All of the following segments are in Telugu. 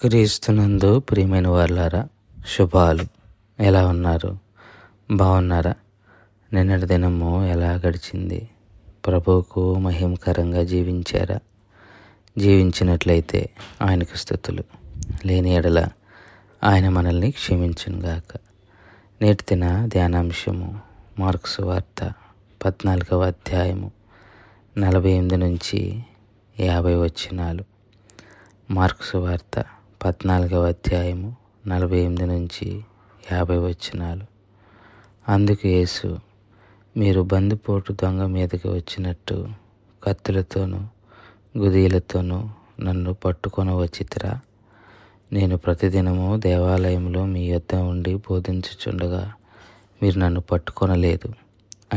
క్రీస్తునందు ప్రియమైన వారులారా, శుభాలు. ఎలా ఉన్నారు? బాగున్నారా? నిన్నటి దినము ఎలా గడిచింది? ప్రభువుకు మహిమకరంగా జీవించారా? జీవించినట్లయితే ఆయనకు స్తుతులు. లేని ఎడల ఆయన మనల్ని క్షమించునుగాక. నేటి దిన ధ్యానాంశము మార్కు సువార్త 14వ అధ్యాయము 48 నుంచి 50 వచనాలు. మార్కు సువార్త 14వ అధ్యాయము 48 నుంచి 50 వచనాలు. అందుకు యేసు, మీరు బందిపోటు దొంగ మీదకి వచ్చినట్టు కత్తులతోనూ గుదీలతోనూ నన్ను పట్టుకొని వచ్చితిరా? నేను ప్రతిదినము దేవాలయంలో మీ యొద్ద ఉండి బోధించుచుండగా మీరు నన్ను పట్టుకొనలేదు.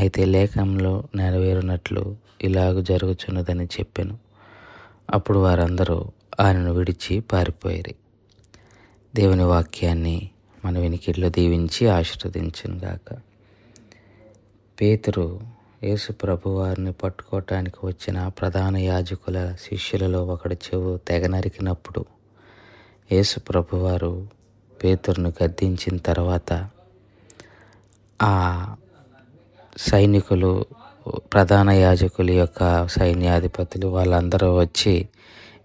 అయితే లేఖనంలో నెరవేరునట్లు ఇలాగ జరుగుచున్నదని చెప్పెను. అప్పుడు వారందరూ ఆయనను విడిచి పారిపోయిరి. దేవుని వాక్యాన్ని మన వినికిడిలో దీవించి ఆశీర్వదించునుగాక. పేతురు యేసు ప్రభు వారిని పట్టుకోవటానికి వచ్చిన ప్రధాన యాజకుల శిష్యులలో ఒకడు చెవు తెగ నరికినప్పుడు యేసు ప్రభువారు పేతురును గద్దించిన తర్వాత ఆ సైనికులు, ప్రధాన యాజకుల యొక్క సైన్యాధిపతులు వాళ్ళందరూ వచ్చి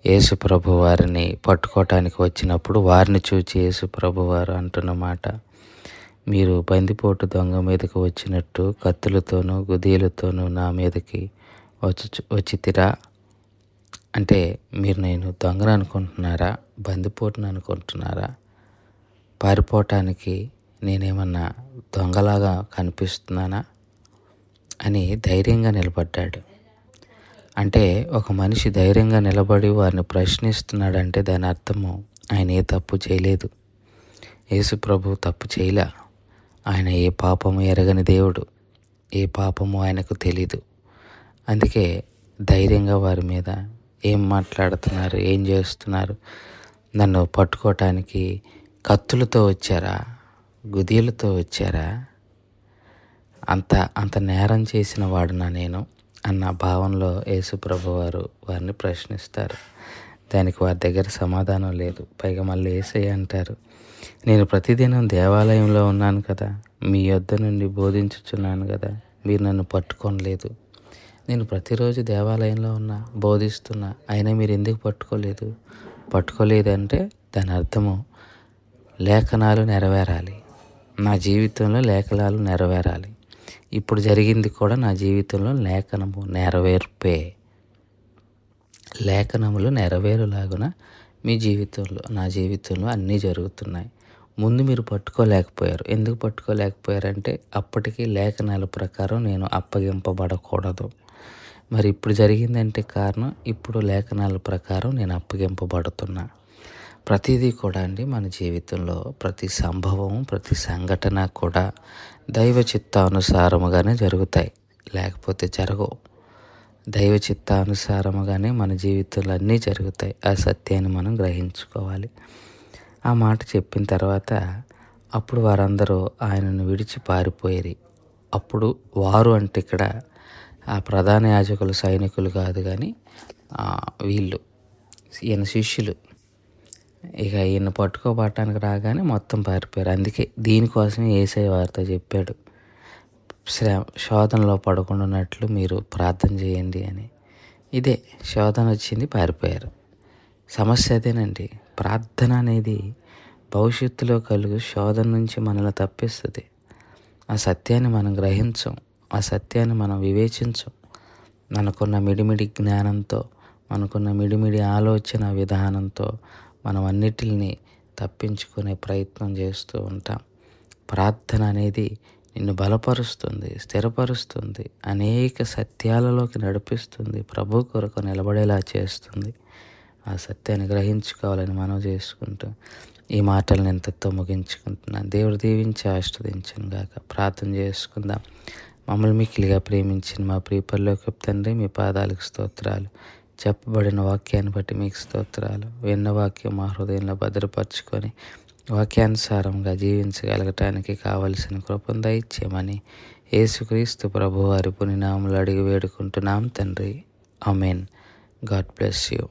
యేసు ప్రభు వారిని పట్టుకోవటానికి వచ్చినప్పుడు వారిని చూచి యేసు ప్రభు వారు అంటున్న మాట, మీరు బందిపోటు దొంగ మీదకి వచ్చినట్టు కత్తులతోనూ గుదీలతోనూ నా మీదకి వచ్చితిరా? అంటే మీరు నేను దొంగను అనుకుంటున్నారా? బందిపోటును అనుకుంటున్నారా? పారిపోవటానికి నేనేమన్నా దొంగలాగా కనిపిస్తున్నానా అని ధైర్యంగా నిలబడ్డాడు. అంటే ఒక మనిషి ధైర్యంగా నిలబడి వారిని ప్రశ్నిస్తున్నాడంటే దాని అర్థము ఆయన ఏ తప్పు చేయలేదు. యేసు ప్రభు తప్పు చేయలే. ఆయన ఏ పాపము ఎరగని దేవుడు. ఏ పాపము ఆయనకు తెలీదు. అందుకే ధైర్యంగా వారి మీద ఏం మాట్లాడుతున్నారు, ఏం చేస్తున్నారు? నన్ను పట్టుకోవటానికి కత్తులతో వచ్చారా? గుదీలతో వచ్చారా? అంత నేరం చేసిన వాడునా నేను అన్న భావనలో యేసు ప్రభు వారు వారిని ప్రశ్నిస్తారు. దానికి వారి దగ్గర సమాధానం లేదు. పైగా మళ్ళీ యేసయ్య అంటారు, నేను ప్రతిదినం దేవాలయంలో ఉన్నాను కదా, మీ యొద్ద నుండి బోధించుచున్నాను కదా, మీరు నన్ను పట్టుకోలేదు. నేను ప్రతిరోజు దేవాలయంలో ఉన్నా, బోధిస్తున్నా, అయినా మీరు ఎందుకు పట్టుకోలేదంటే దాని అర్థము లేఖనాలు నెరవేరాలి. నా జీవితంలో లేఖనాలు నెరవేరాలి. ఇప్పుడు జరిగింది కూడా నా జీవితంలో లేఖనము నెరవేర్పే. లేఖనములు నెరవేరులాగున మీ జీవితంలో, నా జీవితంలో అన్నీ జరుగుతున్నాయి. ముందు మీరు పట్టుకోలేకపోయారు. ఎందుకు పట్టుకోలేకపోయారంటే అప్పటికి లేఖనాల ప్రకారం నేను అప్పగింపబడకూడదు. మరి ఇప్పుడు జరిగిందంటే కారణం, ఇప్పుడు లేఖనాల ప్రకారం నేను అప్పగింపబడుతున్నా. ప్రతిదీ కూడా అండి మన జీవితంలో ప్రతి సంభవం, ప్రతి సంఘటన కూడా దైవ చిత్తానుసారముగానే జరుగుతాయి, లేకపోతే జరగవు. దైవ చిత్తానుసారముగానే మన జీవితంలో అన్నీ జరుగుతాయి. ఆ సత్యాన్ని మనం గ్రహించుకోవాలి. ఆ మాట చెప్పిన తర్వాత అప్పుడు వారందరూ ఆయనను విడిచి పారిపోయేరి. అప్పుడు వారు అంటే ఇక్కడ ఆ ప్రధాన యాజకులు, సైనికులు కాదు కానీ వీళ్ళు ఈయన శిష్యులు. ఇక ఈయన పట్టుకోబట్టడానికి రాగానే మొత్తం పారిపోయారు. అందుకే దీనికోసమే యేసయ్య వారితో చెప్పాడు, శోధనలో పడకుండాన్నట్లు మీరు ప్రార్థన చేయండి అని. ఇదే శోధన వచ్చింది, పారిపోయారు. సమస్య అదేనండి. ప్రార్థన అనేది భవిష్యత్తులో కలుగు శోధన నుంచి మనల్ని తప్పిస్తుంది. ఆ సత్యాన్ని మనం గ్రహించం, ఆ సత్యాన్ని మనం వివేచించం. మనకున్న మిడిమిడి జ్ఞానంతో, మనకున్న మిడిమిడి ఆలోచన విధానంతో మనం అన్నిటిని తప్పించుకునే ప్రయత్నం చేస్తూ ఉంటాం. ప్రార్థన అనేది నిన్ను బలపరుస్తుంది, స్థిరపరుస్తుంది, అనేక సత్యాలలోకి నడిపిస్తుంది, ప్రభు కొరకు నిలబడేలా చేస్తుంది. ఆ సత్యాన్ని గ్రహించుకోవాలని మనం చేసుకుంటూ ఈ మాటలను ఇంతతో ముగించుకుంటున్నాను. దేవుడు దీవించి ఆశీర్వదించును గాక. ప్రార్థన చేసుకుందాం. మమ్మల్ని మిక్కిలిగా ప్రేమించిన మా ప్రియ పరలోకపు తండ్రి, మీ పాదాలకు స్తోత్రాలు. చెప్పబడిన వాక్యాన్ని బట్టి మీకు స్తోత్రాలు. విన్న వాక్యం మా హృదయంలో భద్రపరుచుకొని వాక్యానుసారంగా జీవించగలగటానికి కావలసిన కృపను దయచేయమని యేసుక్రీస్తు ప్రభువారి పుణ్యనామములో అడిగి వేడుకుంటున్నాం తండ్రి. ఆమేన్. God bless you.